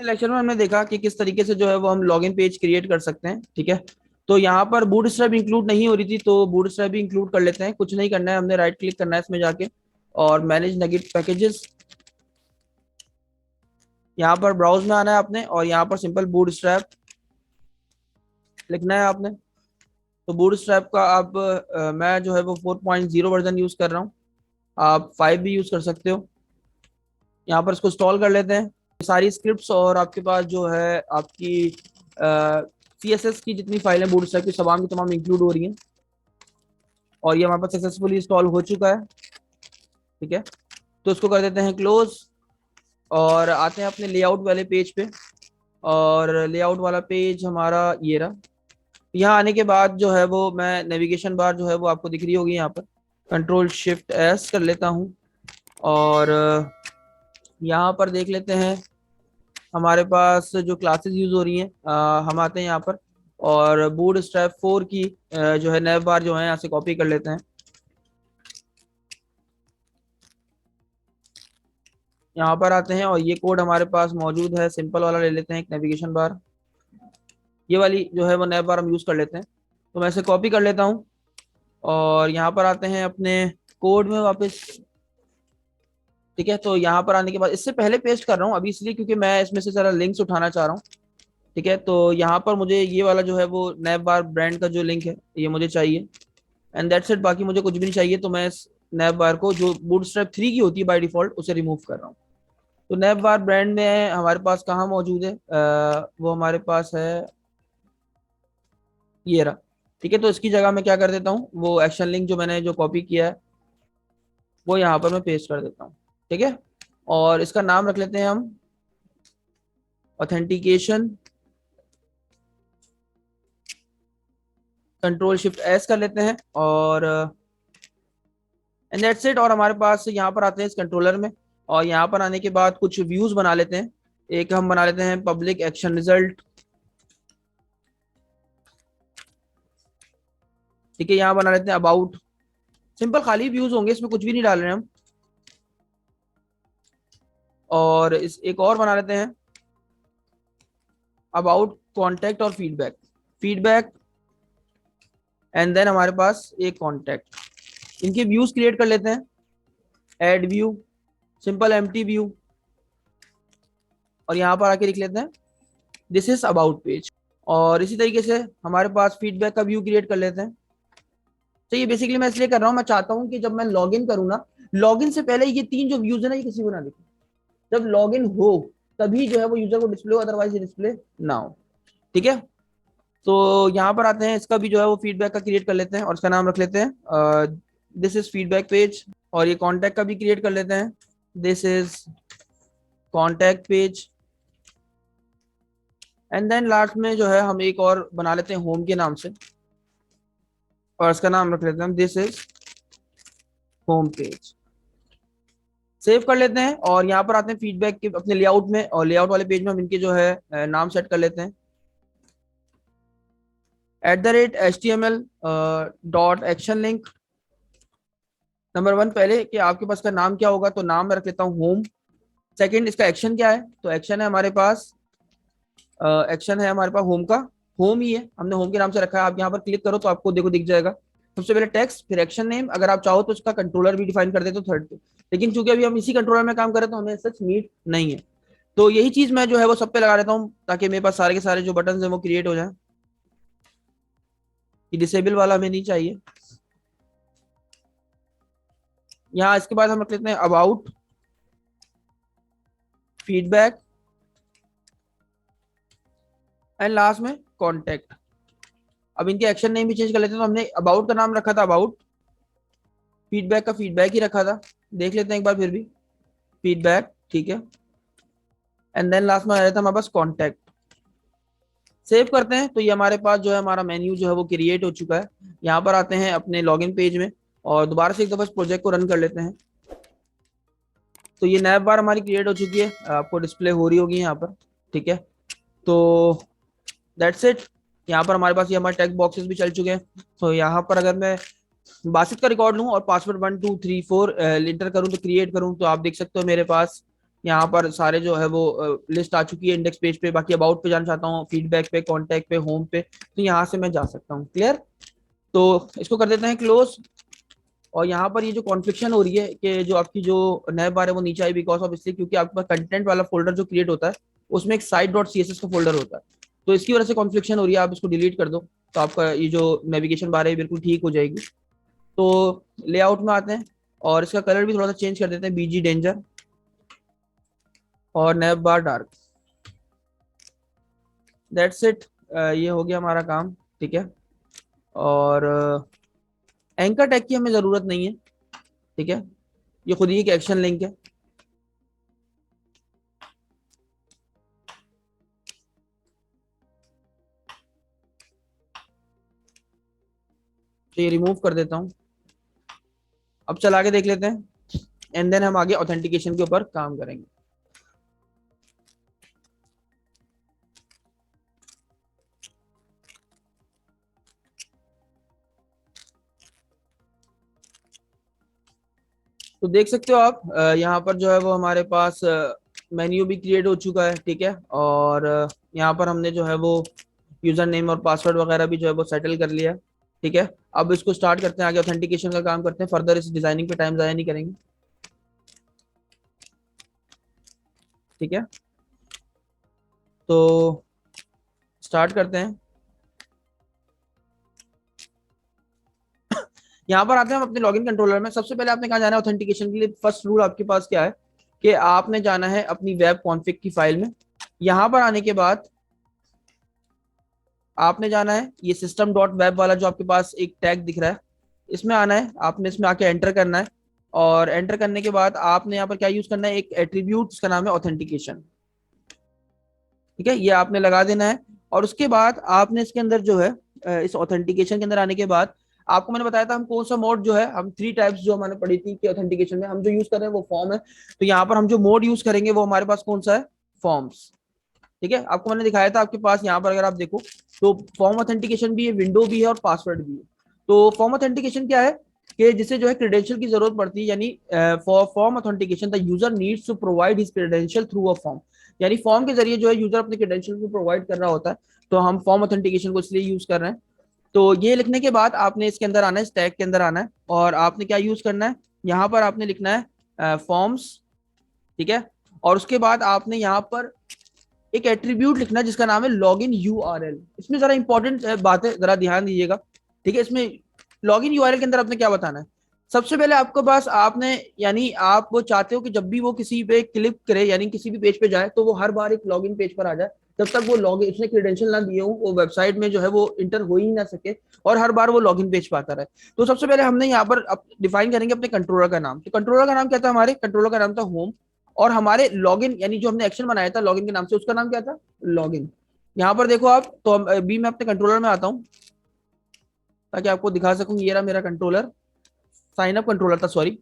Lecture में हमने देखा कि किस तरीके से जो है वो हम लॉगिन पेज क्रिएट कर सकते हैं। ठीक है, तो यहाँ पर बूटस्ट्रैप इंक्लूड नहीं हो रही थी, तो बूटस्ट्रैप भी इंक्लूड कर लेते हैं। कुछ नहीं करना है, हमने राइट क्लिक करना है इसमें जाके और मैनेज नेगेट पैकेजेस, यहाँ पर ब्राउज में आना है आपने और यहाँ पर सिंपल बूटस्ट्रैप लिखना है आपने। तो बूटस्ट्रैप का अब मैं जो है वो 4.0 वर्जन यूज कर रहा हूँ, आप 5 भी यूज कर सकते हो। यहाँ पर इसको इंस्टॉल कर लेते हैं सारी स्क्रिप्ट्स, और आपके पास जो है आपकी CSS की जितनी फाइलें बूटस्ट्रैप की तमाम की तमाम इंक्लूड हो रही हैं, और ये हमारे पास सक्सेसफुली इंस्टॉल हो चुका है। ठीक है, तो इसको कर देते हैं क्लोज और आते हैं अपने लेआउट वाले पेज पे। और लेआउट वाला पेज हमारा ये रहा। यहाँ आने के बाद जो है वो मैं नेविगेशन बार जो है वो आपको दिख रही होगी, यहाँ पर Ctrl+Shift+S कर लेता हूँ और यहाँ पर देख लेते हैं हमारे पास जो क्लासेस यूज हो रही हैं। हम आते हैं यहाँ पर और बूट स्ट्रैप 4 की जो है नैव बार जो है यहाँ से कॉपी कर लेते हैं। यहाँ पर आते हैं और ये कोड हमारे पास मौजूद है, सिंपल वाला ले लेते हैं एक नेविगेशन बार। ये वाली जो है वो नैव बार हम यूज कर लेते हैं, तो मैं इसे कॉपी कर लेता हूँ और यहाँ पर आते हैं अपने कोड में वापस। ठीक है, तो यहाँ पर आने के बाद इससे पहले पेस्ट कर रहा हूँ अभी इसलिए क्योंकि मैं इसमें से सारा लिंक्स उठाना चाह रहा हूँ। ठीक है, तो यहाँ पर मुझे ये वाला जो है वो नैव बार ब्रांड का जो लिंक है ये मुझे चाहिए, एंड दैट्स इट। बाकी मुझे कुछ भी नहीं चाहिए, तो मैं इस नैव बार को जो बूटस्ट्रैप 3 की होती है बाय डिफॉल्ट उसे रिमूव कर रहा हूँ। तो नैव बार ब्रांड में हमारे पास कहाँ मौजूद है, वो हमारे पास है ये रहा। ठीक है, तो इसकी जगह मैं क्या कर देता हूँ, वो एक्शन लिंक जो मैंने जो कॉपी किया है वो यहाँ पर मैं पेस्ट कर देता हूँ। ठीक है, और इसका नाम रख लेते हैं हम ऑथेंटिकेशन, Ctrl+Shift+S कर लेते हैं और एंड दैट्स इट। और हमारे पास यहाँ पर आते हैं इस कंट्रोलर में और यहाँ पर आने के बाद कुछ व्यूज बना लेते हैं। एक हम बना लेते हैं पब्लिक एक्शन रिजल्ट। ठीक है, यहाँ बना लेते हैं अबाउट, सिंपल खाली व्यूज होंगे, इसमें कुछ भी नहीं डाल रहे हैं हम। और इस एक और बना लेते हैं अबाउट कॉन्टेक्ट और फीडबैक, फीडबैक एंड देन हमारे पास एक कॉन्टेक्ट। इनके व्यूज क्रिएट कर लेते हैं, add view, simple empty view, और यहाँ पर आके लिख लेते हैं दिस इज अबाउट पेज। और इसी तरीके से हमारे पास फीडबैक का व्यू क्रिएट कर लेते हैं। तो ये बेसिकली मैं इसलिए कर रहा हूँ, मैं चाहता हूँ कि जब मैं लॉगिन करूँ ना, लॉगिन से पहले ये 3 जो व्यूज है ना ये किसी को ना दिखे, जब लॉगिन हो तभी जो है वो यूजर को डिस्प्ले हो, अदरवाइज ये डिस्प्ले ना हो। ठीक है, तो यहाँ पर आते हैं, इसका भी जो है वो फीडबैक का क्रिएट कर लेते हैं और इसका नाम रख लेते हैं दिस इज फीडबैक पेज। और ये कॉन्टैक्ट का भी क्रिएट कर लेते हैं, this is contact page. And then last में जो है हम एक और बना लेते हैं होम के नाम से और इसका नाम रख लेते हैं this is home page. Save कर लेते हैं और यहाँ पर आते हैं फीडबैक के अपने लेआउट में, और लेआउट वाले पेज में हम इनके जो है नाम सेट कर लेते हैं @HTML.action_link। नंबर 1 पहले कि आपके पास का नाम क्या होगा, तो नाम मैं रख लेता हूँ होम। सेकंड, इसका एक्शन क्या है, तो एक्शन है हमारे पास होम का, होम ही है, हमने होम के नाम से रखा है। आप यहाँ पर क्लिक करो तो आपको देखो दिख जाएगा सबसे पहले टेक्स्ट, फिर एक्शन नेम। अगर आप चाहो तो इसका कंट्रोलर भी डिफाइन कर देते हो थर्ड पे, लेकिन चूंकि अभी हम इसी कंट्रोलर में काम कर रहे हैं तो हमें सच नीड नहीं है। तो यही चीज मैं जो है वो सब पे लगा देता हूँ ताकि मेरे पास सारे के सारे जो बटन है वो क्रिएट हो जाए। ये डिसेबल वाला हमें नहीं चाहिए। यहाँ इसके बाद हम रख लेते हैं अबाउट, फीडबैक एंड लास्ट में कॉन्टेक्ट। अब इनके एक्शन नेम भी चेंज कर लेते हैं, तो हमने अबाउट का नाम रखा था अबाउट, फीडबैक का फीडबैक ही रखा था, देख लेते हैं एक बार फिर भी फीडबैक। ठीक है, एंड देन लास्ट में आ जाता है हमारे पास कॉन्टेक्ट। सेव करते हैं तो ये हमारे पास जो है हमारा मेन्यू जो है वो क्रिएट हो चुका है। यहाँ पर आते हैं अपने लॉगिन पेज में और दोबारा से एक दफा इस प्रोजेक्ट को रन कर लेते हैं। तो ये नैव बार हमारी क्रिएट हो चुकी है, आपको डिस्प्ले हो रही होगी यहाँ पर। ठीक है, तो दैट्स इट। यहाँ पर हमारे पास ये हमारे टेक्स्ट बॉक्सेस भी चल चुके हैं। तो यहाँ पर अगर मैं बासित का रिकॉर्ड लूँ और पासवर्ड 1 2 3 4 इंटर करूँ तो क्रिएट करूँ, तो आप देख सकते हो मेरे पास यहाँ पर सारे जो है वो लिस्ट आ चुकी है इंडेक्स पेज पे। बाकी अबाउट पे जाना चाहता हूँ, फीडबैक पे, कॉन्टैक्ट पे, होम पे, तो यहाँ से मैं जा सकता हूँ। क्लियर? तो इसको कर देते हैं क्लोज। और यहाँ पर ये जो कॉन्फ्लिक्शन हो रही है कि जो आपकी जो नैब बार है वो नीचे आई, बिकॉज ऑफ इसलिए क्योंकि आपके पास कंटेंट वाला फोल्डर जो क्रिएट होता है उसमें एक site dot C S S का फोल्डर होता है, तो इसकी वजह से कॉन्फ्लिक्शन हो रही है। आप इसको डिलीट कर दो तो आपका ये जो नेविगेशन बार है बिल्कुल ठीक हो जाएगी। तो लेआउट में आते हैं और इसका कलर भी थोड़ा सा चेंज कर देते हैं, बीजी डेंजर और नैब बार डार्क। That's it. ये हो गया हमारा काम। ठीक है। और एंकर टैग की हमें जरूरत नहीं है। ठीक है, ये खुद ही एक एक्शन लिंक है। तो ये रिमूव कर देता हूँ। अब चला के देख लेते हैं एंड देन हम आगे ऑथेंटिकेशन के ऊपर काम करेंगे। तो देख सकते हो आप यहाँ पर जो है वो हमारे पास मेन्यू भी क्रिएट हो चुका है। ठीक है। और यहाँ पर हमने जो है वो यूजर नेम और पासवर्ड वगैरह भी जो है वो सेटल कर लिया है। ठीक है। अब इसको स्टार्ट करते हैं, आगे ऑथेंटिकेशन का काम करते हैं। फर्दर इस डिजाइनिंग पे टाइम ज़ाया नहीं करेंगे। ठीक है। तो स्टार्ट करते हैं। यहाँ पर आते हैं हम अपने लॉगिन कंट्रोलर में। सबसे पहले आपने कहाँ जाना है ऑथेंटिकेशन के लिए? फर्स्ट रूल आपके पास क्या है कि आपने जाना है अपनी वेब कॉन्फ़िग की फाइल में। यहाँ पर आने के बाद आपने जाना है ये सिस्टम डॉट वेब वाला जो आपके पास एक टैग दिख रहा है, इसमें आना है। आपने इसमें आके एंटर करना है और एंटर करने के बाद आपने यहाँ पर क्या यूज करना है, एक एट्रीब्यूट जिसका नाम है ऑथेंटिकेशन। ठीक है, ये आपने लगा देना है। और उसके बाद आपने इसके अंदर जो है इस ऑथेंटिकेशन के अंदर आने के बाद आपको मैंने बताया था हम कौन सा मोड जो है, हम 3 टाइप्स जो हमारे पढ़ी थी कि ऑथेंटिकेशन में हम जो यूज कर रहे हैं वो फॉर्म है। तो यहाँ पर हम जो मोड यूज करेंगे वो हमारे पास कौन सा है? फॉर्म्स। ठीक है, आपको मैंने दिखाया था आपके पास यहाँ पर अगर आप देखो तो फॉर्म ऑथेंटिकेशन भी है, विंडो भी है और पासवर्ड भी है। तो फॉर्म ऑथेंटिकेशन क्या है कि जिसे जो है क्रेडेंशियल की जरूरत पड़ती है, यानी for form authentication the user needs to provide his credential through a form. यानी फॉर्म के जरिए जो है यूजर अपने क्रेडेंशियल को प्रोवाइड कर रहा होता है। तो हम फॉर्म ऑथेंटिकेशन को इसलिए यूज कर रहे हैं। तो ये लिखने के बाद आपने इसके अंदर आना है, स्टैक के अंदर आना है और आपने क्या यूज करना है, यहाँ पर आपने लिखना है फॉर्म्स। ठीक है। और उसके बाद आपने यहाँ पर एक एट्रीब्यूट लिखना है जिसका नाम है लॉगिन यूआरएल। इसमें जरा इंपॉर्टेंट बात है, जरा ध्यान दीजिएगा। ठीक है, इसमें लॉगिन यूआरएल के अंदर आपने क्या बताना है? सबसे पहले आपके पास आपने, यानी आप वो चाहते हो कि जब भी वो किसी पे क्लिक करे यानी किसी भी पेज पे जाए तो वो हर बार एक लॉगिन पेज पर आ जाए। जब तक वो लॉगिन उसने क्रेडेंशियल ना दिए हो वो वेबसाइट में जो है वो इंटर हो ही ना सके और हर बार वो लॉगिन पेज पर आता रहे। तो सबसे पहले हमने यहाँ पर डिफाइन करेंगे अपने कंट्रोलर का नाम। तो कंट्रोलर का नाम क्या था? हमारे कंट्रोलर का नाम था होम। और हमारे लॉगिन यानी जो हमने एक्शन बनाया था लॉगिन के नाम से, उसका नाम क्या था? लॉगिन। यहाँ पर देखो आप, तो अभी मैं अपने कंट्रोलर में आता हूँ ताकि आपको दिखा सकूं। ये रहा मेरा कंट्रोलर, साइन अप कंट्रोलर था, सॉरी।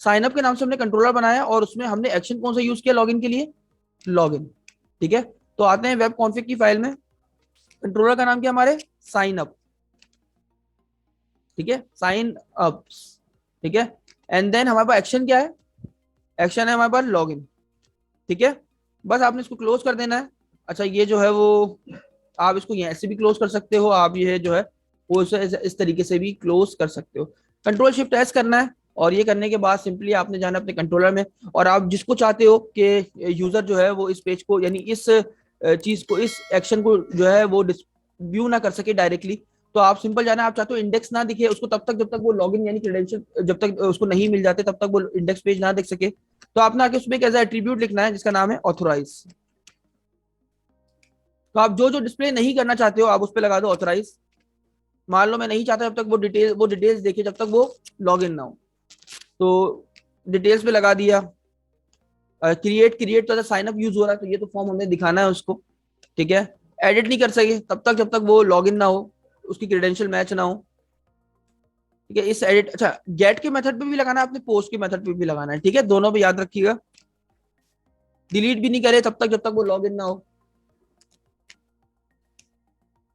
साइन अप के नाम से हमने कंट्रोलर बनाया और उसमें हमने एक्शन कौन सा यूज किया लॉगिन के लिए? लॉगिन। ठीक है। तो आते हैं वेब कॉन्फ़िग की फाइल में। कंट्रोलर का नाम क्या हमारे? Sign up. ठीक है, साइन अप। ठीक है। एंड देन हमारे पास एक्शन क्या है? एक्शन है हमारे पास लॉगिन। ठीक है, बस आपने इसको क्लोज कर देना है। अच्छा, ये जो है वो आप इसको ऐसे भी क्लोज कर सकते हो, आप ये जो है वो इस तरीके से भी क्लोज कर सकते हो। कंट्रोल शिफ्ट एस करना है और ये करने के बाद सिंपली आपने जाना अपने कंट्रोलर में और आप जिसको चाहते हो कि यूजर जो है वो इस पेज को यानी इस चीज को, इस एक्शन को जो है वो व्यू ना कर सके डायरेक्टली, तो आप सिंपल जाना। आप चाहते हो इंडेक्स ना दिखे उसको तब तक जब तक वो लॉगिन यानी क्रेडेंशियल जब तक उसको नहीं मिल जाते तब तक वो इंडेक्स पेज ना देख सके। तो आपने आगे उसमें एक ऐसा एट्रीब्यूट लिखना है जिसका नाम है ऑथोराइज। तो आप जो जो डिस्प्ले नहीं करना चाहते हो आप उस पर लगा दो ऑथोराइज। मान लो मैं नहीं चाहता जब तक वो डिटेल्स देखे जब तक वो लॉग इन ना हो, तो डिटेल्स पे लगा दिया। क्रिएट क्रिएट तो साइन अप यूज हो रहा है तो ये तो फॉर्म हमें दिखाना है उसको। ठीक है। एडिट नहीं कर सके तब तक जब तक वो लॉग इन ना हो, उसकी क्रेडेंशियल मैच ना हो। ठीक है, इस एडिट, अच्छा गेट के मेथड पे भी लगाना है, अपने पोस्ट के मेथड पे भी लगाना है। ठीक है, दोनों पे याद रखिएगा। डिलीट भी नहीं करे तब तक जब तक वो लॉग इन ना हो।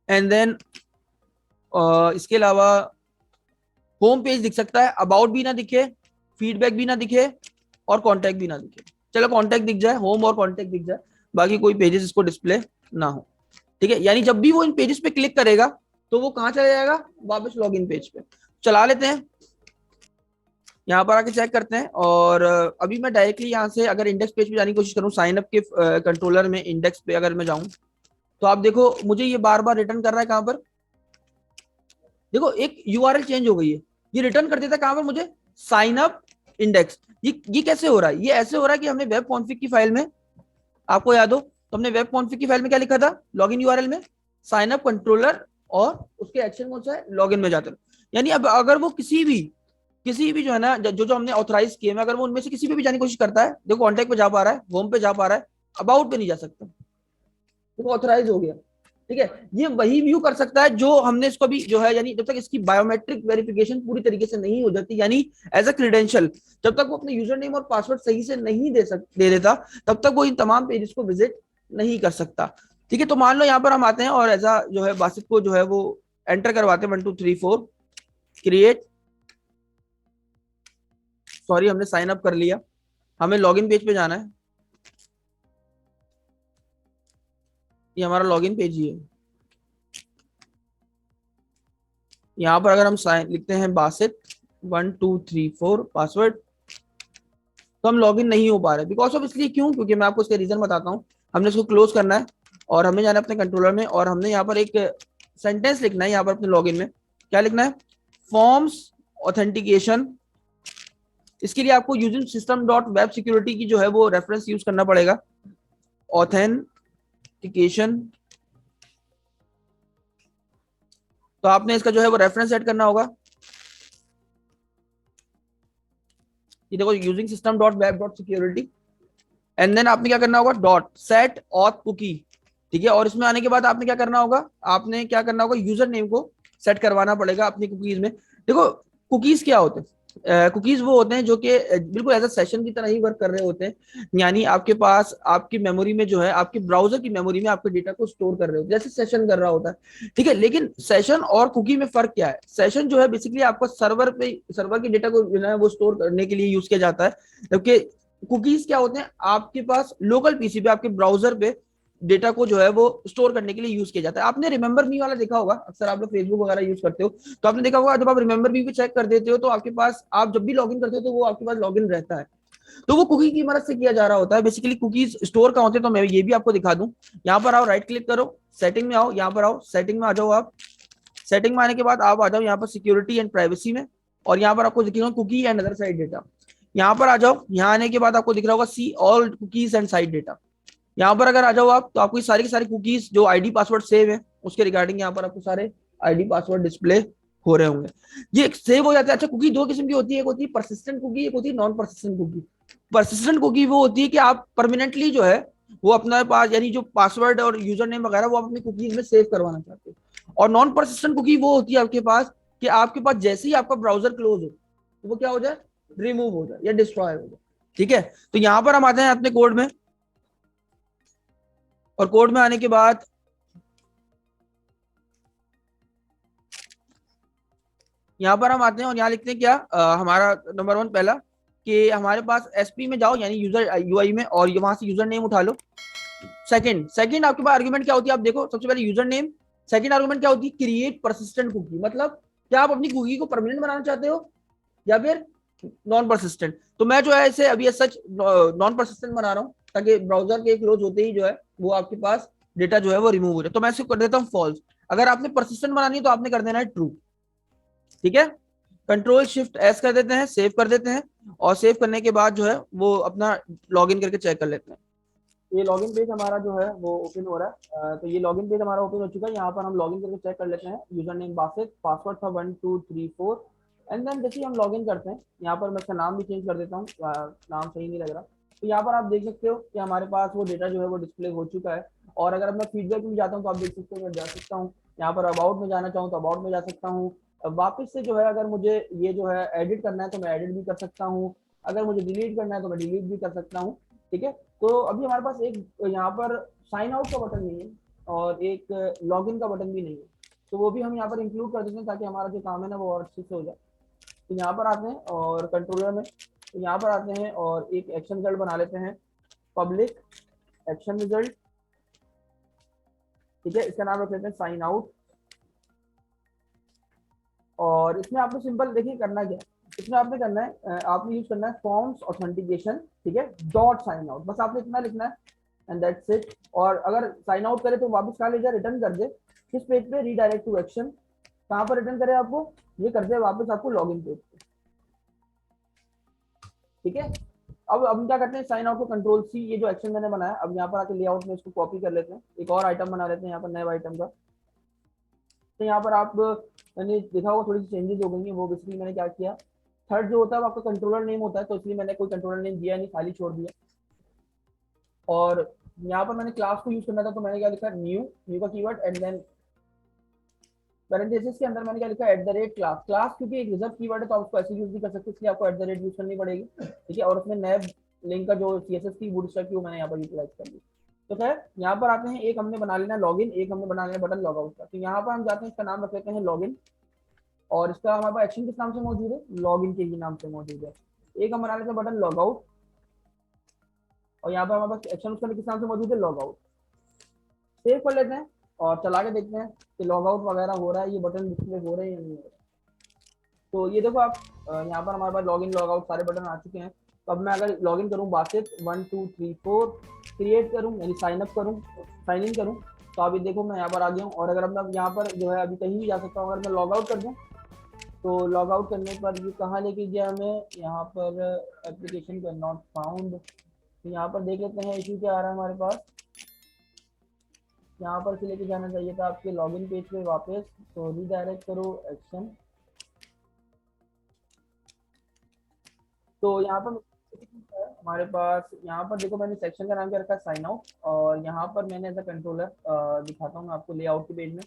एंड देन इसके अलावा होम पेज दिख सकता है, अबाउट भी ना दिखे, फीडबैक भी ना दिखे और कॉन्टैक्ट भी ना दिखे। चलो कॉन्टैक्ट दिख जाए, होम और कॉन्टैक्ट दिख जाए, बाकी कोई पेजेस इसको डिस्प्ले ना हो। ठीक है, यानी जब भी वो इन पेजेस पे क्लिक करेगा तो वो कहाँ चला जाएगा, वापस लॉग इन पेज पे। चला लेते हैं, यहाँ पर आके चेक करते हैं। और अभी मैं डायरेक्टली यहाँ से अगर इंडेक्स पेज पे जाने की कोशिश करूँ, साइन अप के कंट्रोलर में इंडेक्स पे अगर मैं जाऊँ, तो आप देखो मुझे ये बार बार रिटर्न कर रहा है। कहाँ पर देखो एक यूआरएल चेंज हो गई है, ये रिटर्न कर देता है कहाँ पर मुझे, साइन अप इंडेक्स। ये कैसे हो रहा है, ये ऐसे हो रहा है कि हमने वेब कॉन्फ़िग की फाइल में, आपको याद हो तो हमने वेब कॉन्फ़िग की फाइल में क्या लिखा था, लॉगिन यूआरएल में साइन अप कंट्रोलर, और उसके एक्शन कौन सा है, लॉगिन में जाते हैं। यानी अब अगर वो किसी भी जो है ना, जो जो हमने ऑथराइज किए में, अगर वो उनमें से किसी पे भी जाने की कोशिश करता है, देखो कॉन्टैक्ट पे जा पा रहा है, होम पे जा पा रहा है, अबाउट पे नहीं जा सकता, तो वो ऑथराइज हो गया। ठीक है, ये वही व्यू कर सकता है जो हमने इसको भी जो है, यानी जब तक इसकी बायोमेट्रिक वेरिफिकेशन पूरी तरीके से नहीं हो जाती, यानी एज अ क्रेडेंशियल, जब तक वो अपने यूजर नेम और पासवर्ड सही से नहीं दे देता, तब तक वो इन तमाम पेजेस को विजिट नहीं कर सकता। ठीक है, तो मान लो यहाँ पर हम आते हैं और एज अ जो है बासित को जो है वो एंटर करवाते हैं 1 2 3 4 क्रिएट, सॉरी हमने साइन अप कर लिया, हमें लॉगिन पेज पे जाना है, ये हमारा लॉगिन पेज ही है। यहाँ पर अगर हम साइन लिखते हैं बासित 1 2 3 4 पासवर्ड, तो हम लॉगिन नहीं हो पा रहे, बिकॉज ऑफ इसलिए क्यों, क्योंकि मैं आपको इसका रीजन बताता हूँ। हमने इसको क्लोज करना है और हमें जाना है अपने कंट्रोलर में, और हमने यहाँ पर एक सेंटेंस लिखना है यहाँ पर अपने लॉगिन में। क्या लिखना है, फॉर्म्स ऑथेंटिकेशन। इसके लिए आपको using system dot web security की जो है वो रेफरेंस यूज करना पड़ेगा, ऑथेंटिकेशन। तो आपने इसका जो है वो रेफरेंस ऐड करना होगा, ये देखो using system dot web dot security, and then आपने क्या करना होगा, डॉट सेट ऑथ कुकी। ठीक है, और इसमें आने के बाद आपने क्या करना होगा, आपने क्या करना होगा, यूजर नेम को सेट करवाना पड़ेगा अपनी कुकीज में। देखो कुकीज क्या होते हैं, कुकीज वो होते हैं जो कि बिल्कुल एज अ सेशन की तरह ही वर्क कर रहे होते हैं, यानी आपके पास आपकी मेमोरी में जो है, आपके ब्राउजर की मेमोरी में आपके डेटा को स्टोर कर रहे हो, जैसे सेशन कर रहा होता है। ठीक है, लेकिन सेशन और कुकी में फर्क क्या है, सेशन जो है बेसिकली आपको सर्वर के डेटा को जो है वो स्टोर करने के लिए यूज किया जाता है, जबकि कुकीज क्या होते हैं, आपके पास लोकल पीसी पे, आपके ब्राउजर पे डेटा को जो है वो स्टोर करने के लिए यूज किया जाता है। आपने रिमेंबर मी वाला देखा होगा, अक्सर आप लोग फेसबुक वगैरह यूज करते हो, तो आपने देखा होगा जब आप रिमेंबर मी पे चेक कर देते हो, तो आपके पास आप जब भी लॉगिन करते हो तो वो आपके पास लॉगिन रहता है, तो वो कुकी की मदद से किया जा रहा होता है। बेसिकली कुकीज स्टोर का होते हैं, तो मैं ये भी आपको दिखा दूं। यहाँ पर आओ, राइट क्लिक करो, सेटिंग में आओ, यहाँ पर आओ, सेटिंग में आ जाओ आप। सेटिंग में आने के बाद आप आ जाओ यहाँ पर सिक्योरिटी एंड प्राइवेसी में, और यहाँ पर आपको दिखेगा cookie and other site data. यहाँ पर आ जाओ, यहाँ आने के बाद आपको दिख रहा होगा see all cookies and site data. यहाँ पर अगर आ जाओ आप, तो आपको ये सारी की सारी कुकीज जो आईडी पासवर्ड सेव है उसके रिगार्डिंग यहाँ पर आपको सारे आईडी पासवर्ड डिस्प्ले हो रहे होंगे, ये सेव हो जाते हैं। अच्छा, कुकी दो किस्म की होती है, एक होती है परसिस्टेंट कुकी, एक होती है non persistent cookie. Persistent cookie वो होती है कि आप परमानेंटली जो है वो अपना पास, यानी जो पासवर्ड और यूजर नेम वगैरह वो आप अपनी कुकीज में सेव करवाना चाहते हो। और नॉन परसिस्टेंट कुकी वो होती है आपके पास कि आपके पास जैसे ही आपका ब्राउजर क्लोज हो तो वो क्या हो जाए, रिमूव हो जाए या डिस्ट्रॉय हो जाए। ठीक है, तो यहां पर हम आते हैं अपने कोड में, और कोड में आने के बाद यहाँ पर हम आते हैं और यहाँ लिखते हैं क्या, हमारा नंबर 1 पहला कि हमारे पास एसपी में जाओ, यानी यूजर यूआई में, और वहां से यूजर नेम उठा लो। सेकंड आपके पास आर्गुमेंट क्या होती है, आप देखो सबसे पहले यूजर नेम। सेकंड आर्गुमेंट क्या होती है, क्रिएट परसिस्टेंट कुकी, मतलब क्या आप अपनी कुकी को परमानेंट बनाना चाहते हो या फिर नॉन परसिस्टेंट। तो मैं जो है इसे अभी सच नॉन परसिस्टेंट बना रहा हूँ, ताकि ब्राउजर के क्लोज होते ही जो है वो आपके पास डेटा जो है वो रिमूव हो जाए। तो मैं इसको कर देता हूँ फॉल्स। अगर आपने परसिस्टेंट बनानी है तो आपने कर देना है ट्रू। ठीक है, कंट्रोल शिफ्ट एस कर देते हैं, सेव कर देते हैं, और सेव करने के बाद जो है वो अपना लॉगिन करके चेक कर लेते हैं। ये लॉगिन पेज हमारा जो है वो ओपन हो रहा है, तो ये लॉगिन पेज हमारा ओपन हो चुका है। यहाँ पर हम लॉगिन करके चेक कर लेते हैं, यूजर नेम बासित, पासवर्ड था 1 2 3 4, एंड देन जैसे ही हम लॉगिन करते हैं, यहाँ पर मैं इसका नाम भी चेंज कर देता हूँ, नाम सही नहीं लग रहा। तो यहाँ पर आप देख सकते हो कि हमारे पास वो डेटा जो है वो डिस्प्ले हो चुका है। और अगर मैं फीडबैक में जाता हूँ तो आप देख सकते हो मैं जा सकता हूँ, यहाँ पर अबाउट में जाना चाहूँ तो अबाउट में जा सकता हूँ। वापस से जो है अगर मुझे ये जो है एडिट करना है तो मैं एडिट भी कर सकता हूँ, अगर मुझे डिलीट करना है तो मैं डिलीट भी कर सकता हूँ। ठीक है, तो अभी हमारे पास एक यहाँ पर साइन आउट का बटन नहीं है और एक लॉगिन का बटन भी नहीं है, तो वो भी हम यहाँ पर इंक्लूड कर देते हैं ताकि हमारा जो काम है ना वो और अच्छे से हो जाए। तो यहाँ पर आते हैं और कंट्रोलर में तो यहाँ पर आते हैं और एक एक्शन रिजल्ट बना लेते हैं, पब्लिक एक्शन रिजल्ट। ठीक है, इसका नाम रख लेते हैं साइन आउट। और इसमें आपने सिंपल देखिए करना क्या है, इसमें आपने करना है आपने यूज करना है फॉर्म्स ऑथेंटिकेशन, ठीक है, डॉट साइन आउट, बस आपने इतना लिखना है एंड दैट्स इट। और अगर साइन आउट करे तो वापस कहाँ ले जाए, रिटर्न कर दे किस पेज पे, रीडायरेक्ट टू एक्शन। कहाँ पर रिटर्न करे आपको, ये कर दे वापस आपको लॉगिन पेज पे। ठीक है, अब हम क्या करते हैं, साइन आउट को कंट्रोल सी, ये जो एक्शन मैंने बनाया, अब यहाँ पर आके लेआउट में इसको कॉपी कर लेते हैं, एक और आइटम बना लेते हैं यहाँ पर, नए आइटम का। तो यहाँ पर आप मैंने देखा होगा थोड़ी सी चेंजेस हो गई हैं, वो बेसिकली मैंने क्या किया, थर्ड जो होता है वो आपका कंट्रोलर नेम होता है, तो इसलिए मैंने कोई कंट्रोलर नेम दिया नहीं, खाली छोड़ दिया। और यहाँ पर मैंने क्लास को यूज करना था, तो मैंने क्या लिखा, न्यू, न्यू का कीवर्ड एंड देन पैरेंथेसिस के अंदर मैंने क्या लिखा, at the rate class. Class क्योंकि एक रिजर्व कीवर्ड है तो आप उसको ऐसे यूज नहीं कर सकते, इसलिए आपको एट द रेट यूज करनी पड़ेगी। ठीक है, और उसमें नए लिंक का जो सीएसएस की बूटस्ट्रैप की वो मैंने यहाँ पर यूटिलाइज कर ली। तो खैर यहाँ पर आते हैं, एक हमने बना लेना लॉगिन, एक हमने बना लेना बटन लॉगआउट का। तो यहाँ पर हम जाते हैं, इसका नाम रख लेते हैं लॉगिन, और इसका हमारे पास एक्शन किस नाम से मौजूद है, लॉगिन के ही नाम से मौजूद है। एक हम बना लेते हैं बटन लॉगआउट, और यहाँ पर हमारे पास एक्शन उसका किस नाम से मौजूद है, लॉगआउट। सेव कर लेते हैं और चला के देखते हैं कि लॉगआउट वगैरह हो रहा है, ये बटन डिस्प्ले हो रहे हैं या नहीं हो रहे। तो ये देखो आप, यहाँ पर हमारे पास लॉगिन लॉगआउट सारे बटन आ चुके हैं। तो अब मैं अगर लॉगिन करूँ बासित 1 2 3 4 क्रिएट करूँ, यानी साइन अप करूँ, साइन इन करूँ, तो अभी देखो मैं यहाँ पर आ गया हूँ। और अगर अब मैं यहाँ पर जो है अभी कहीं भी जा सकता हूँ, अगर मैं लॉग आउट कर दूँ, तो लॉग आउट करने पर ये कहाँ लेके गया हमें, यहाँ पर एप्लीकेशन का नॉट फाउंड। तो यहाँ पर देख लेते हैं इशू क्या आ रहा है हमारे पास। यहाँ पर से लेके जाना चाहिए था आपके लॉगिन पेज पे वापस, तो रीडायरेक्ट करो एक्शन। तो यहाँ पर हमारे पास, यहाँ पर देखो मैंने सेक्शन का नाम क्या रखा है, साइन आउट, और यहाँ पर मैंने एज अ कंट्रोलर दिखाता हूँ मैं आपको लेआउट के पेज में,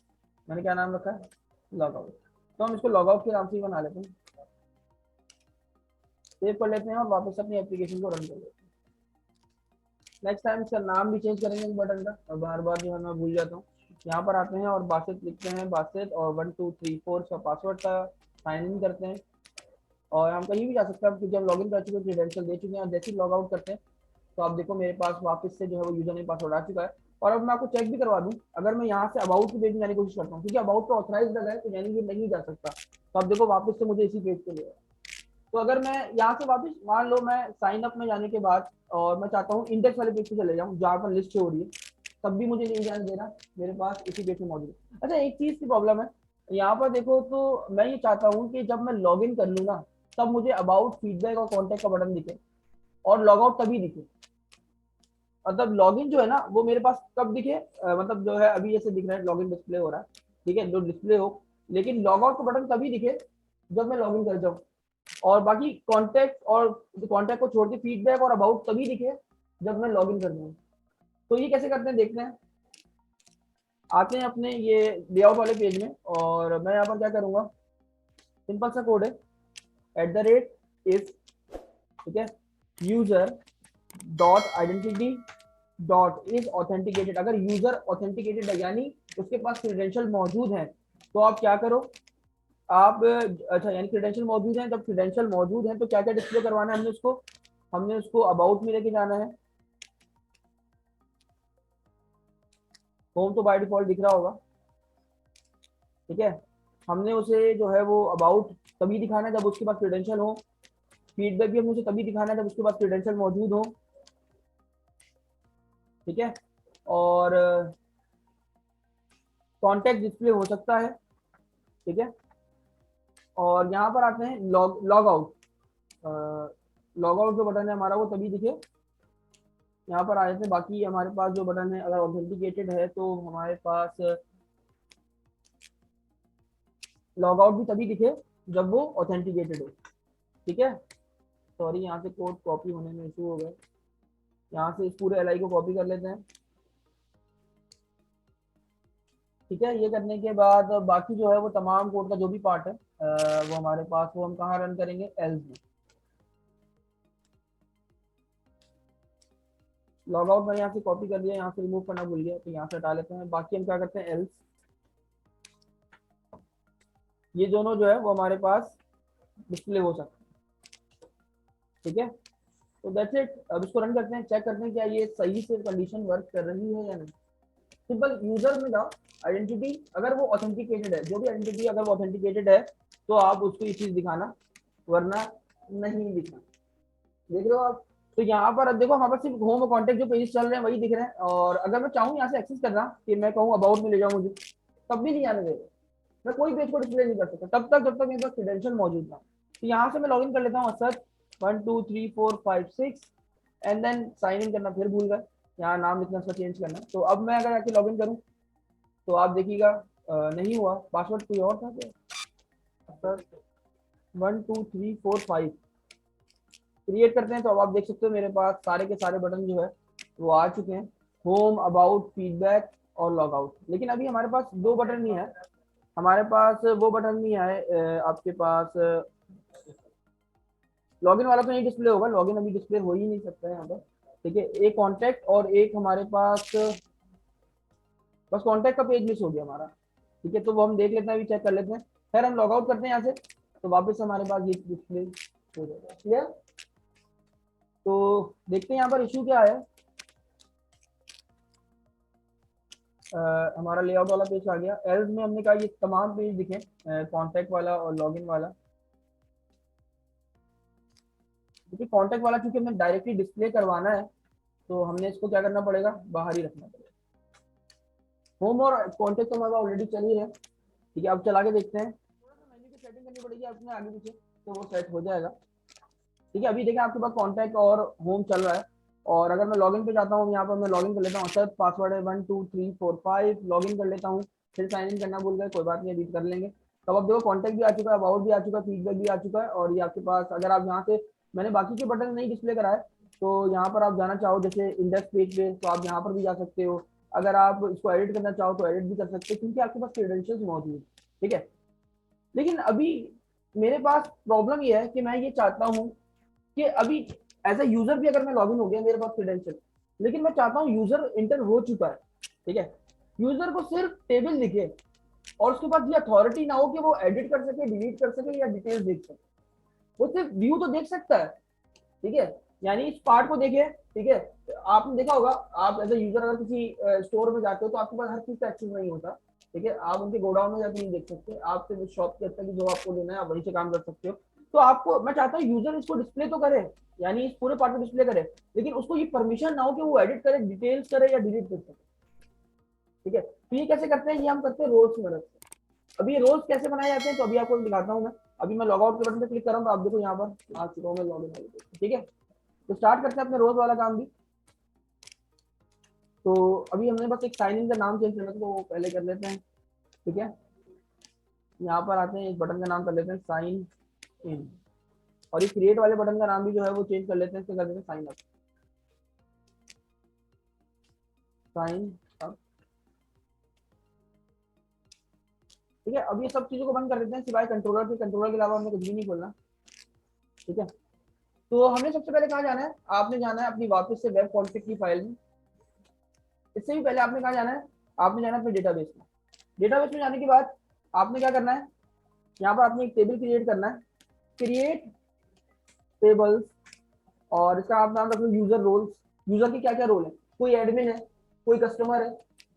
मैंने क्या नाम रखा है, लॉग आउट। तो हम इसको लॉग आउट के नाम से ही बना लेते हैं, सेव कर लेते हैं और वापस अपनी एप्लीकेशन को रन कर लेते हैं। नेक्स्ट टाइम इसका नाम भी चेंज करेंगे इस बटन का, और बार बार जो है मैं भूल जाता हूँ। यहाँ पर आते हैं और बासित लिखते हैं, बासित, और 1 2 3 4 का पासवर्ड का साइन इन करते हैं। और हम कहीं भी जा सकते हैं क्योंकि हम लॉगिन कर चुके हैं, क्रेडेंशियल दे चुके हैं, और जैसे ही लॉग आउट करते हैं तो आप देखो मेरे पास वापस से जो है वो यूजर नेम पासवर्ड आ चुका है। और अब मैं आपको चेक भी करवा दूं, अगर मैं यहाँ से अबाउट के पेज में जाने की कोशिश करता हूँ, क्योंकि अबाउट पे ऑथराइज्ड है तो यानी ये नहीं जा सकता, तो आप देखो वापस से मुझे इसी पेज पे ले आया। तो अगर मैं यहाँ से वापस मान लो मैं साइन अप में जाने के बाद और मैं चाहता हूँ इंडेक्स वाले पेज पे चले जाऊँ जहाँ पर लिस्ट हो रही है, तब भी मुझे नहीं जाने देना, मेरे पास इसी पेज पे मौजूद है। अच्छा, एक चीज की प्रॉब्लम है यहाँ पर देखो, तो मैं ये चाहता हूँ कि जब मैं लॉग इन कर लूँ ना, तब मुझे अबाउट, फीडबैक और कॉन्टेक्ट का बटन दिखे, और लॉग आउट तभी दिखे। मतलब लॉगिन जो है ना वो मेरे पास कब दिखे, मतलब जो है अभी जैसे दिख रहा है लॉगिन डिस्प्ले हो रहा है, ठीक है, जो डिस्प्ले हो, लेकिन लॉग आउट का बटन तभी दिखे जब मैं लॉगिन कर जाऊँ। और बाकी कॉन्टैक्ट और कॉन्टैक्ट को छोड़ के फीडबैक और अबाउट तभी दिखे जब मैं लॉगिन कर दूँ। तो ये कैसे करते हैं देखते हैं। आते हैं अपने ये लेआउट वाले पेज में, और मैं यहाँ पर क्या करूँगा, सिंपल सा कोड है, एट द रेट इज, ठीक है, user dot identity dot is authenticated. अगर यूजर ऑथेंटिकेटेड है यानी उसके पास क्रेडेंशियल मौजूद है, तो आप क्या करो, आप अच्छा यानी क्रेडेंशियल मौजूद है, जब क्रेडेंशियल मौजूद है तो क्या क्या डिस्प्ले करवाना है, हमने उसको अबाउट में लेके जाना है। होम तो बाय डिफॉल्ट दिख रहा होगा, ठीक है, हमने उसे जो है वो अबाउट तभी दिखाना है जब उसके पास क्रेडेंशियल हो, फीडबैक भी हमें उसे तभी दिखाना है जब उसके पास क्रेडेंशियल मौजूद हो, ठीक है, और कॉन्टेक्ट डिस्प्ले हो सकता है, ठीक है। और यहाँ पर आते हैं लॉग आउट, लॉग आउट जो बटन है हमारा वो तभी दिखे, यहाँ पर आ जाते हैं। बाकी हमारे पास जो बटन है अगर ऑथेंटिकेटेड है तो हमारे पास लॉग आउट भी तभी दिखे जब वो ऑथेंटिकेटेड हो, ठीक है। सॉरी, यहाँ से कोड कॉपी होने में इशू हो गया, यहाँ से इस पूरे एल आई को कॉपी कर लेते हैं, ठीक है। ये करने के बाद बाकी जो है वो तमाम कोड का जो भी पार्ट है वो हमारे पास, वो हम कहाँ रन करेंगे, एल्स में। लॉग आउट मैंने यहाँ से कॉपी कर लिया, यहाँ से रिमूव करना भूल गया, तो यहाँ से हटा लेते हैं। बाकी हम क्या करते हैं, एल्स, ये दोनों जो है वो हमारे पास डिस्प्ले हो सकते हैं। ठीक है, तो दैट्स इट। अब इसको रन करते हैं, चेक करते हैं क्या ये सही से कंडीशन वर्क कर रही है या नहीं। सिंपल यूजर में जाओ, आइडेंटिटी अगर वो ऑथेंटिकेटेड है, जो भी आइडेंटिटी अगर वो ऑथेंटिकेटेड है तो आप उसको ये चीज दिखाना, वरना नहीं दिखाना। देख रहे हो आप। तो यहाँ पर अब देखो हमारे पास सिर्फ होम और कॉन्टेक्ट जो पेज चल रहे हैं वही दिख रहे हैं, और अगर मैं चाहूँ यहाँ से एक्सेस करना कि मैं कहूँ अबाउट में ले जाऊँ मुझे, तब भी नहीं आने देगा। मैं कोई पेज को डिस्प्ले नहीं कर सकता तब तक जब तक मेरे पास क्रेडेंशियल मौजूद ना। तो यहाँ से मैं लॉगिन कर लेता हूँ sir 1 2 3 4 5 6 and then sign in करना फिर भूल गए, यहाँ नाम लिखना उसका चेंज करना। तो अब मैं अगर आके लॉगिन करूँ तो आप देखिएगा नहीं हुआ, पासवर्ड कोई और था क्या सर। 1 2 3 4 5 क्रिएट करते हैं तो अब आप देख सकते हो मेरे पास सारे के सारे बटन जो है वो आ चुके हैं, होम, अबाउट, फीडबैक और लॉग आउट। लेकिन अभी हमारे पास दो बटन नहीं है, हमारे पास वो बटन नहीं आए, आपके पास लॉगिन वाला तो नहीं डिस्प्ले होगा, लॉगिन अभी डिस्प्ले हो ही नहीं सकता है यहाँ पर। ठीक है, एक कॉन्टैक्ट और एक हमारे पास बस कॉन्टैक्ट का पेज मिस हो गया हमारा। ठीक है, तो वो हम देख लेते हैं, अभी चेक कर लेते हैं। खैर हम लॉग आउट करते हैं यहाँ से, तो वापस हमारे पास ये डिस्प्ले हो जाएगा। क्लियर। तो देखते हैं यहाँ पर इशू क्या है। हमारा लेआउट वाला पेज आ गया, एल्स में हमने कहा ये तमाम पेज दिखे, कॉन्टैक्ट वाला और लॉगिन वाला। क्योंकि कॉन्टैक्ट वाला क्योंकि हमें डायरेक्टली डिस्प्ले करवाना है तो हमने इसको क्या करना पड़ेगा, बाहर ही रखना पड़ेगा। होम और कॉन्टैक्ट तो हमारा ऑलरेडी चल ही रहा है। ठीक है, अब चला के देखते हैं, थोड़ा सा मेन्यू की सेटिंग करनी पड़ेगी अपने आगे पीछे, तो वो सेट हो जाएगा। ठीक है, अभी देखें आपके पास कॉन्टैक्ट और होम चल रहा है, और अगर मैं लॉगिन पे जाता हूँ, यहाँ पर मैं लॉगिन कर लेता हूँ, सर पासवर्ड है 1 2 3 4 5, लॉगिन कर लेता हूँ, फिर साइन इन करना भूल गए, कोई बात नहीं अभी कर लेंगे। तब अब देखो कॉन्टैक्ट भी आ चुका है, अबाउट भी आ चुका है, फीडबैक भी आ चुका है, और ये आपके पास अगर आप यहाँ से, मैंने बाकी के बटन नहीं डिस्प्ले कराए, तो यहाँ पर आप जाना चाहो जैसे इंडेक्स पेज पे तो आप यहाँ पर भी जा सकते हो। अगर आप इसको एडिट करना चाहो तो एडिट भी कर सकते हो, क्योंकि आपके पास क्रेडेंशियल्स मौजूद है। ठीक है, लेकिन अभी मेरे पास प्रॉब्लम ये है कि मैं ये चाहता हूँ कि अभी एज ए यूजर भी अगर मैं लॉगिन हो गया मेरे पास क्रेडेंशियल, लेकिन मैं चाहता हूँ यूजर इंटर हो चुका है, ठीक है, यूजर को सिर्फ टेबल दिखे और उसके बाद ये अथॉरिटी ना हो कि वो एडिट कर सके, डिलीट कर सके या डिटेल्स देख सके। वो सिर्फ व्यू तो देख सकता है, ठीक है, यानी इस पार्ट को देखे। ठीक है, आपने देखा होगा आप एज ए यूजर अगर किसी स्टोर में जाते हो तो आपके पास हर चीज का एक्सेस नहीं होता। ठीक है, आप उनके गोडाउन में जाकर नहीं देख सकते, आप सिर्फ शॉप के अंदर जो आपको लेना है आप वहीं से काम कर सकते हो। तो आपको मैं चाहता हूँ यूजर इसको डिस्प्ले तो करे, यानी इस पूरे पार्ट को डिस्प्ले करे, लेकिन उसको ये परमिशन ना हो कि वो एडिट करे, डिटेल्स करे या डिलीट कर सके। ठीक है, तो ये कैसे करते हैं, ये हम करते हैं रोल्स की मदद से। अभी ये रोल्स कैसे बनाए जाते हैं तो अभी आपको दिखाता हूँ मैं। अभी मैं लॉग आउट के बटन पे क्लिक कर रहा हूँ तो आप देखो यहाँ पर आ चुका हूँ मैं लॉग इन। ठीक है, तो स्टार्ट करते हैं अपने रोज वाला काम भी। तो अभी हमने बस एक साइन इन का नाम चेंज करना था तो वो पहले कर लेते हैं। ठीक है, यहाँ पर आते हैं, इस बटन का नाम कर लेते हैं साइन इन, और ये क्रिएट वाले बटन का नाम भी जो है वो चेंज कर लेते हैं, इसको कर देते हैं साइन अप। Sign up. ठीक है, अब ये सब चीजों को बंद कर देते हैं सिवाय कंट्रोलर के अलावा हमने कुछ भी नहीं खोलना। ठीक है, तो हमने सबसे पहले कहाँ जाना है, आपने जाना है अपनी वापस से वेब कॉन्फ़िग की फाइल में। इससे भी पहले आपने कहाँ जाना है, आपने जाना है अपने डेटाबेस में। डेटाबेस में जाने के बाद आपने क्या करना है, यहाँ पर आपने एक टेबल क्रिएट करना है, क्रिएट टेबल्स, और इसका आप नाम रखो यूजर रोल्स। यूजर के क्या क्या रोल है, कोई एडमिन है, कोई कस्टमर है,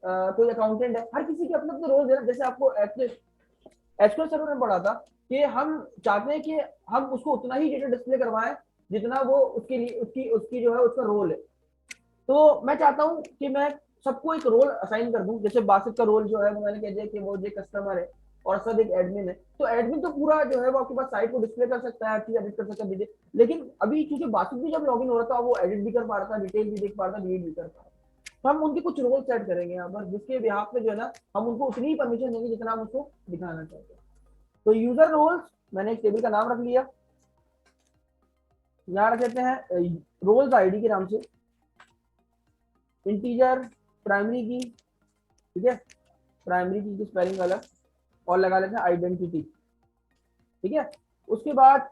कोई अकाउंटेंट है, हर किसी के अपने अपने रोल है। जैसे आपको एसक्यूएल सर्वर में पढ़ा था कि हम चाहते हैं कि हम उसको उतना ही डेटा डिस्प्ले करवाएं जितना वो उसके लिए उसकी उसकी जो है उसका रोल है। तो मैं चाहता हूँ कि मैं सबको एक रोल असाइन कर दूं, जैसे बासित का रोल जो है वो मैंने कह दिया कि वो जो कस्टमर है और सब एक एडमिन है। तो एडमिन तो पूरा जो है वो आपके पास साइट को डिस्प्ले कर सकता है, हर चीज एडिट कर सकता है, लेकिन अभी क्योंकि बासित भी जब लॉगिन हो रहा था वो एडिट भी कर पा रहा था, डिटेल भी देख पा रहा था, डिलीट भी कर पा रहा था। तो हम उनके कुछ रोल सेट करेंगे यहाँ पर, जिसके बिहाफ पे जो है ना हम उनको उतनी ही परमिशन देंगे जितना हम उसको दिखाना चाहते हैं। तो यूजर रोल्स, मैंने एक टेबल का नाम रख लिया, यहाँ रख लेते हैं रोल्स आईडी के नाम से, इंटीजर प्राइमरी की। ठीक है, प्राइमरी की स्पेलिंग अलग, और लगा लेते हैं आइडेंटिटी। ठीक है, उसके बाद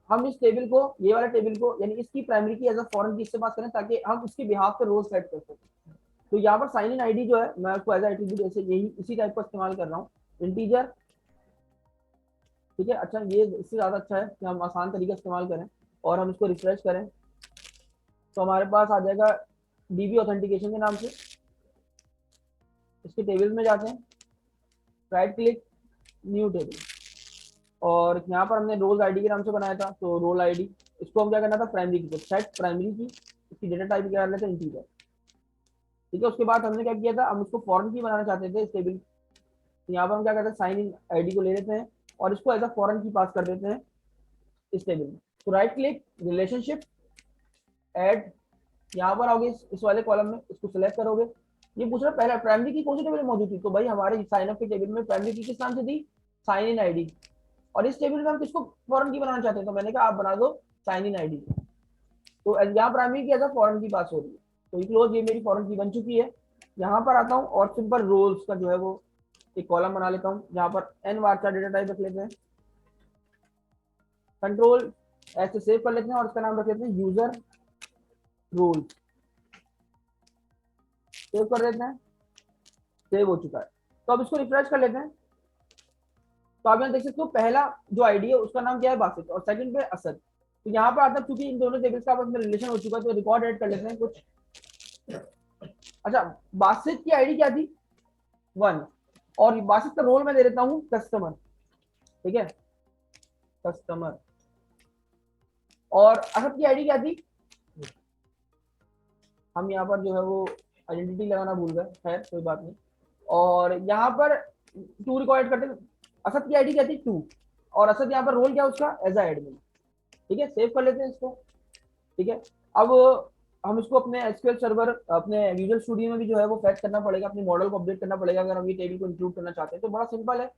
हम इस टेबल को, ये वाला टेबल को, यानी इसकी प्राइमरी की एज अ फॉरेन की इससे बात करें ताकि हम इसके बिहाफ पे रोल सेट कर सकें। तो यहाँ पर साइन इन आईडी जो है मैं उसको एज एट्रीब्यूट ऐसे यही इसी टाइप का इस्तेमाल कर रहा हूँ, इंटीजर। ठीक है, अच्छा ये इससे ज्यादा अच्छा है कि हम आसान तरीके से इस्तेमाल करें, और हम इसको रिफ्रेश करें तो हमारे पास आ जाएगा डीबी ऑथेंटिकेशन के नाम से। इसके टेबल में जाते हैं, राइट क्लिक, न्यू टेबल, और यहाँ पर हमने रोल आईडी के नाम से बनाया था, तो रोल आईडी इसको हम क्या करना था, प्राइमरी की, सेट प्राइमरी की, इसकी डेटा टाइप क्या कर लेते हैं, इंटीजर। ठीक है, उसके बाद हमने क्या किया था, हम इसको फॉरेन की बनाना चाहते थे इस टेबल। तो यहाँ पर हम क्या करते हैं, साइन इन आईडी को ले लेते हैं और इसको एज अ फॉरेन की पास कर देते हैं इस टेबल में। तो राइट क्लिक, रिलेशनशिप, ऐड, यहाँ पर आओगे इस वाले कॉलम में, इसको सिलेक्ट करोगे। ये पूछ रहा पहला प्राइमरी की कौन सी टेबल मौजूद थी, तो भाई हमारे साइन अप के टेबल में प्राइमरी की किस नाम से थी, साइन इन आईडी। और इस टेबल में हम किसको फॉरेन की बनाना चाहते हैं, तो मैंने कहा आप बना दो साइन इन आईडी। तो यहाँ प्राइमरी की एज अ फॉरेन की पास हो रही है, तो ये क्लोज, ये मेरी फॉरेन की बन चुकी है। यहाँ पर आता हूँ और सिंपल रोल्स का जो है वो एक कॉलम बना लेता हूँ, जहाँ पर एन वार्चा डेटा टाइप रख लेते हैं, कंट्रोल ऐसे सेव कर लेते हैं और इसका नाम रख लेते हैं यूजर रोल। सेव कर देते हैं, सेव हो चुका है। तो अब इसको रिफ्रेश कर लेते हैं। तो आप यहाँ देख सकते हो पहला जो आईडी है उसका नाम क्या है, बासित, और सेकंड पे असद। तो यहाँ पर आता है क्योंकि इन दोनों टेबल्स का आपस में रिलेशन हो चुका है, तो रिकॉर्ड ऐड कर लेते हैं कुछ। अच्छा, बासित की आईडी क्या थी, 1, और बासित का रोल मैं दे देता हूँ कस्टमर। ठीक है, कस्टमर। और असद की आईडी क्या थी, हम यहाँ पर जो है वो आइडेंटिटी लगाना भूल गए, खैर कोई बात नहीं। और यहाँ पर 2 रिकॉर्ड करते हैं। असद की आईडी क्या थी, 2, और असद यहाँ पर रोल क्या उसका, एज अ एडमिन। ठीक है, सेव कर लेते हैं इसको। ठीक है, अब हम इसको अपने एसक्यूएल सर्वर, अपने विजुअल स्टूडियो में भी जो है वो फैच करना पड़ेगा, अपने मॉडल को अपडेट करना पड़ेगा अगर हम ये टेबल को इंक्लूड करना चाहते हैं। तो बड़ा सिंपल है,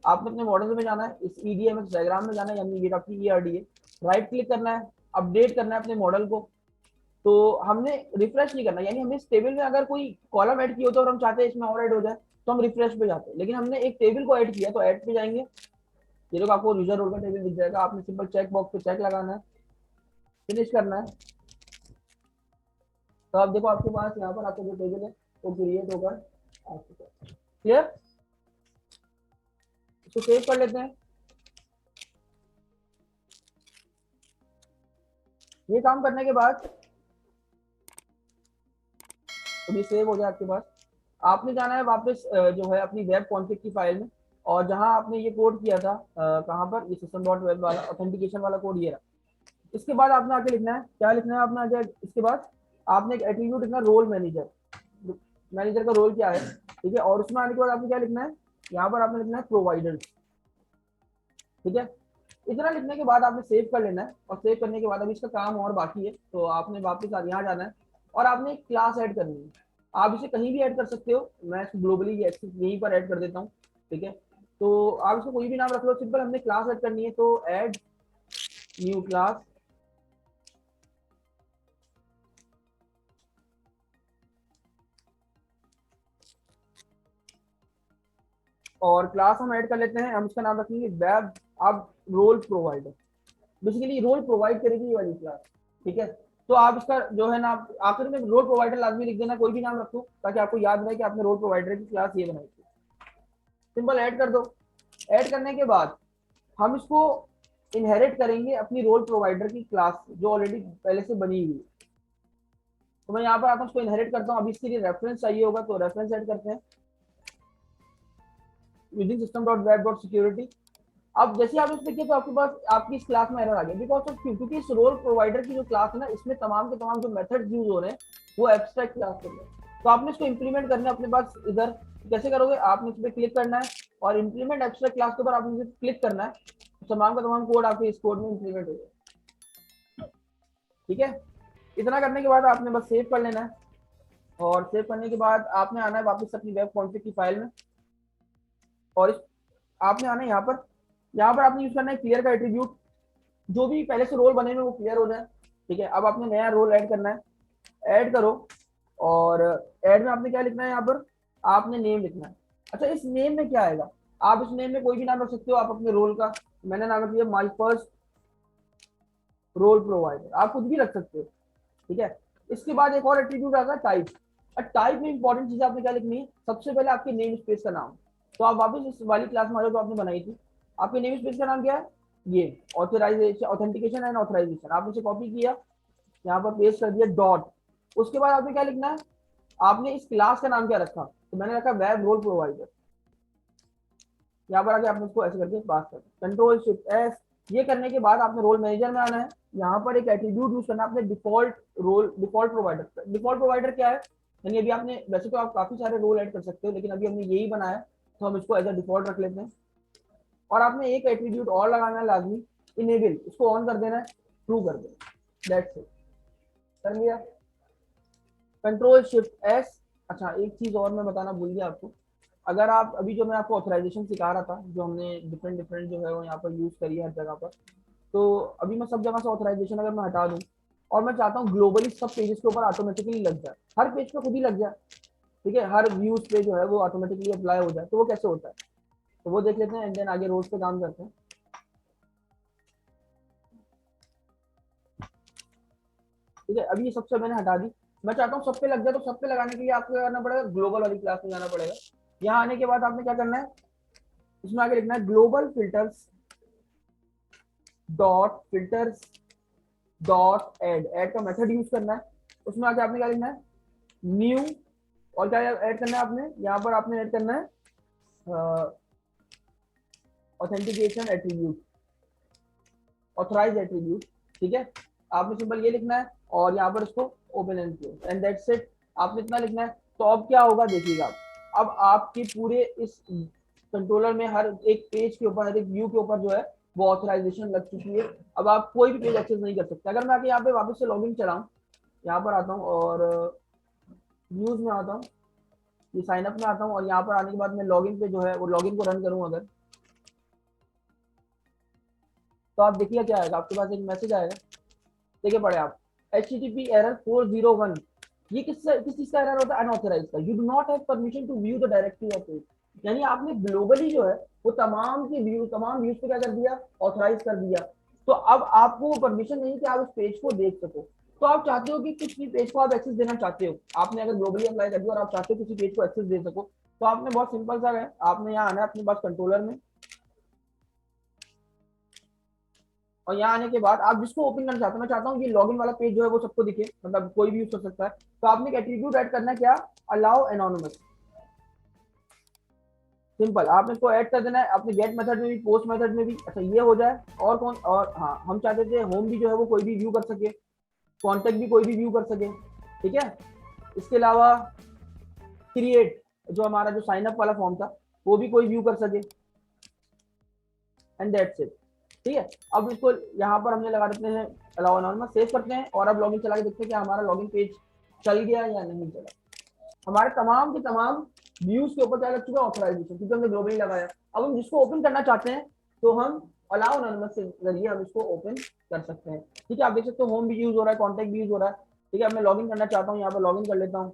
आपने अपने मॉडल में जाना है, इस ईडीएमएक्स डायग्राम में जाना है, यानी ये आपकी ईआरडी है, राइट क्लिक करना है, अपडेट करना है अपने मॉडल को। तो हमने रिफ्रेश नहीं करना, यानी हमने इस टेबल में अगर कोई कॉलम ऐड किया होता है और हम चाहते हैं इसमें और ऐड हो जाए, तो हम रिफ्रेश पे जाते हैं। लेकिन हमने एक टेबल को ऐड किया तो ऐड पे जाएंगे, ये लोग आपको यूजर रोल का टेबल दिख जाएगा, आपने सिंपल चेक बॉक्स पे चेक लगाना है, फिनिश करना है। तो आप देखो आपके पास यहाँ पर आपका जो टेबल है वो क्रिएट होकर आ चुका है। क्लियर, इसको सेव कर लेते हैं। ये काम करने के बाद तो ये सेव हो जाए आपके पास, आपने जाना है वापस जो है अपनी वेब कॉन्फ़िग की फाइल में, और जहां आपने ये कोड किया था कहां पर, ये सिस्टम डॉट वेब वाला ऑथेंटिकेशन वाला कोड ये रहा। इसके बाद आपने आके लिखना है, क्या लिखना है आपने आगे, इसके बाद आपने एक एट्रीब्यूट लिखना, रोल मैनेजर। मैनेजर का रोल क्या है, ठीक है, और उसमें आने के बाद आपने क्या लिखना है, यहाँ पर आपने लिखना है प्रोवाइडर्स। ठीक है, इतना लिखने के बाद आपने सेव कर लेना है, और सेव करने के बाद अभी इसका काम और बाकी है, तो आपने वापस यहाँ जाना है और आपने एक क्लास ऐड करनी है। आप इसे कहीं भी ऐड कर सकते हो, मैं ग्लोबली यहीं पर ऐड कर देता हूँ। ठीक है, तो आप इसको कोई भी नाम रख लो, सिंपल हमने क्लास ऐड करनी है, तो ऐड न्यू क्लास। और क्लास हम ऐड कर लेते हैं, हम इसका नाम रखेंगे web app role provider. Basically role provide करेगी ये वाली क्लास। ठीक है, तो आप इसका जो है ना आखिर में रोल प्रोवाइडर लाजमी लिख देना, कोई भी नाम रखो ताकि आपको याद रहे कि आपने रोल प्रोवाइडर की क्लास ये बनाई थी। सिंपल ऐड कर दो। ऐड करने के बाद हम इसको इनहेरिट करेंगे अपनी रोल प्रोवाइडर की क्लास जो ऑलरेडी पहले से बनी हुई है। तो मैं यहाँ पर आता हूँ, इसको इनहेरिट करता हूँ। अभी इसके लिए रेफरेंस चाहिए होगा, तो रेफरेंस ऐड करते हैं using system dot web dot security. अब जैसे आप इस देखिए तो आपके पास आपकी इस क्लास में एरर आ गया, बिकॉज ऑफ क्यों, क्योंकि इस रोल प्रोवाइडर की जो क्लास है ना, इसमें तमाम के तमाम जो मेथड्स यूज हो रहे हैं वो एब्स्ट्रैक्ट क्लास के हैं। तो आपने इसको इंप्लीमेंट करना है अपने पास इधर। कैसे करोगे, आपने इस पर क्लिक करना है और इंप्लीमेंट एब्स्ट्रैक्ट क्लास के ऊपर आपने क्लिक करना है, तमाम का तमाम कोड आपके इस कोड में इंप्लीमेंट हो जाए। ठीक है, इतना करने के बाद आपने बस सेव कर लेना है, और सेव करने के बाद आपने आना है वापस अपनी वेब कॉन्फ़िग की फाइल में, और इस आपने आना है यहाँ पर आपने यूज करना है क्लियर का एट्रीब्यूट, जो भी पहले से रोल बने हुए वो क्लियर हो जाए। ठीक है, अब आपने नया रोल ऐड करना है, ऐड करो, और ऐड में आपने क्या लिखना है, यहाँ पर आपने नेम लिखना है। अच्छा, इस नेम में क्या आएगा, आप इस नेम में कोई भी नाम रख सकते हो, आप अपने रोल का, मैंने नाम रख दिया माई फर्स्ट रोल प्रोवाइडर, आप कुछ भी रख सकते हो। ठीक है, इसके बाद एक और एट्रीब्यूट आता है टाइप। टाइप में इंपॉर्टेंट चीज आपने क्या लिखनी है, सबसे पहले आपके नेम स्पेस का नाम। तो आप वापस इस वाली क्लास में आ जाओ जो आपने बनाई थी, आपके नेम स्पेस का नाम क्या है, ये ऑथराइजेशन, ऑथेंटिकेशन एंड ऑथराइजेशन, आपने इसे कॉपी किया, यहाँ पर पेस्ट कर दिया डॉट। उसके बाद आपने क्या लिखना है, आपने इस क्लास का नाम क्या रखा, तो मैंने रखा वेब रोल प्रोवाइडर। यहाँ पर आके आपने इसको ऐसे करके पास कर कंट्रोल शिफ्ट एस। ये करने के बाद आपने रोल मैनेजर में आना है, यहाँ पर एक एट्रीब्यूट यूज करना है अपने default role, default provider. Default provider क्या है, यानी अभी आपने, वैसे तो आप काफी सारे रोल ऐड कर सकते हो, लेकिन अभी हमने यही बनाया तो हम इसको एज अ डिफॉल्ट रख लेते हैं। और आपने एक एट्रीब्यूट और लगाना है लाजमी, इनेबल, इसको ऑन कर देना है, ट्रू कर देना, दैट्स इट, कर लिया। Control shift S. अच्छा एक चीज और मैं बताना भूल गया आपको, अगर आप अभी जो मैं आपको ऑथराइजेशन सिखा रहा था, जो हमने डिफरेंट डिफरेंट जो है वो यहाँ पर यूज करी है हर जगह पर, तो अभी मैं सब जगह से ऑथराइजेशन अगर मैं हटा दूँ और मैं चाहता हूँ ग्लोबली सब पेजेस के ऊपर ऑटोमेटिकली लग जाए, हर पेज पे खुद ही लग जाए, ठीक है, हर व्यूज पे जो है वो ऑटोमेटिकली अप्लाई हो जाए, तो वो कैसे होता है, तो वो देख लेते हैं एंड देन आगे रोज पे काम करते हैं। ठीक है, अभी ये सबसे मैंने हटा दी, मैं चाहता हूँ सब पे लग जाए, तो सब पे लगाने के लिए आपको क्या करना पड़ेगा, ग्लोबल वाली क्लास में जाना पड़ेगा। यहाँ आने के बाद आपने क्या करना है, इसमें आगे लिखना है global filters dot filters dot add, add का मेथड यूज करना है। उसमें आके आपने क्या लिखना है, न्यू, और क्या ऐड करना है आपने, यहाँ पर आपने ऐड करना है ऑथेंटिकेशन एट्रीब्यूट, ऑथराइज एट्रीब्यूट, ठीक है। आपने सिंपल ये लिखना है और यहाँ पर इसको open and close and that's it, आपने इतना लिखना है। तो अब क्या होगा देखिएगा, अब आपके पूरे इस कंट्रोलर में हर एक पेज के ऊपर, हर एक व्यू के ऊपर जो है वो ऑथराइजेशन लग चुकी है। अब आप कोई भी पेज एक्सेस नहीं कर सकते। अगर मैं आके यहाँ पे वापस से लॉगिन चलाऊं, यहाँ पर आता हूँ और व्यूज में आता हूँ, ये साइन अप में आता हूँ, और यहाँ पर आने के बाद मैं लॉगिन पे जो है वो लॉगिन को रन करूँ अगर, तो आप देखिए क्या आएगा, आपके पास एक मैसेज आएगा, देखिए पढ़े आप, HTTP एरर 401। ये किस चीज का एरर होता है, अनऑथराइज का, you do not have permission to view the directory of page, यानी आपने ग्लोबली जो है वो तमाम की व्यू, तमाम व्यूज पे क्या कर दिया, ऑथराइज कर दिया। तो अब आपको वो परमिशन नहीं कि आप उस पेज को देख सको। तो आप चाहते हो कि किसी भी पेज को आप एक्सेस देना चाहते हो, आपने अगर ग्लोबली अप्लाई कर दिया और आप चाहते हो किसी पेज को एक्सेस दे सको, तो आपने बहुत सिंपल सा है, आपने यहाँ आना है अपने पास कंट्रोलर में, और यहाँ आने के बाद आप जिसको ओपन करना चाहते हो, मैं चाहता हूँ ये लॉगिन वाला पेज जो है वो सबको दिखे, मतलब कोई भी यूज कर सकता है, तो आपने एक एट्रीब्यूट ऐड करना है क्या, अलाउ एनोनिमस, सिंपल, आपने इसको ऐड कर देना है अपने गेट मेथड में भी, पोस्ट मेथड में भी। अच्छा ये हो जाए, और कौन, और हाँ हम चाहते थे होम भी जो है वो कोई भी व्यू कर सके, कॉन्टेक्ट भी कोई भी व्यू कर सके, ठीक है। इसके अलावा क्रिएट, जो हमारा जो साइन अप वाला फॉर्म था वो भी कोई व्यू कर सके, एंड दैट्स इट, ठीक है। अब इसको यहाँ पर हमने लगा देते हैं अलाउ एनोनिमस, सेव करते हैं और अब लॉगिन चला के देखते हैं कि हमारा लॉगिन पेज चल गया या नहीं चला। हमारे तमाम के तमाम व्यूज के ऊपर क्या लग चुका है, ऑथराइजेशन, क्योंकि हमने ग्लोबली लगाया। अब हम जिसको ओपन करना चाहते हैं तो हम अलाउ एनोनिमस के जरिए हम इसको ओपन कर सकते हैं, ठीक है। आप देख सकते हो होम भी यूज हो रहा है, कॉन्टेक्ट भी यूज हो रहा है, ठीक है। अब मैं लॉगिन करना चाहता हूँ, यहाँ पर लॉगिन कर लेता हूँ,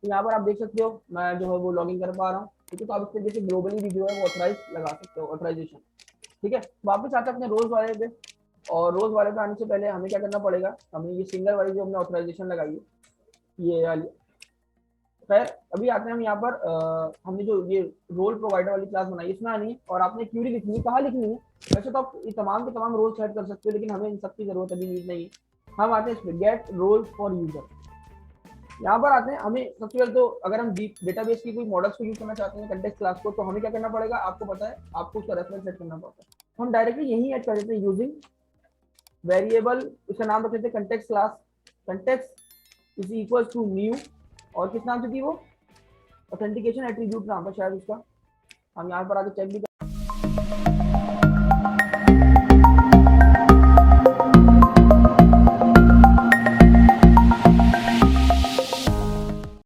तो यहाँ पर आप देख सकते हो मैं जो है वो लॉगिन कर पा रहा हूँ, ठीक है। तो आप इस तरीके से ग्लोबली भी जो है वो ऑथराइज लगा सकते हो, ऑथराइजेशन, ठीक है। वापस आते हैं अपने रोज वाले पे, और रोज वाले पे आने से पहले हमें क्या करना पड़ेगा, हमें ये सिंगल वाली जो हमने ऑथराइजेशन लगाई है ये वाली, खैर अभी आते हैं हम यहाँ पर हमने जो ये रोल प्रोवाइडर वाली क्लास बनाई इसमें आनी है, और आपने क्यूरी लिखनी है, कहाँ लिखनी है, वैसे तो आप ये तमाम के तमाम रोल सेट कर सकते हो, लेकिन हमें इन सब की जरूरत अभी नीड नहीं है। हम आते हैं इसमें गेट रोल फॉर यूजर, यहाँ पर आते हैं, हमें सबसे पहले तो अगर हम डेटाबेस की कोई मॉडल्स को यूज करना चाहते हैं कंटेक्स्ट क्लास को, तो हमें क्या करना पड़ेगा, आपको पता है, आपको उसका रेफरेंस सेट करना पड़ता है। हम डायरेक्टली यही ऐड कर देते हैं यूजिंग वेरिएबल, इसका नाम रख देते हैं context class, context is equal to new, और किस नाम से थी वो, ऑथेंटिकेशन एट्रीब्यूट नाम था शायद उसका, हम यहाँ पर आगे चेक भी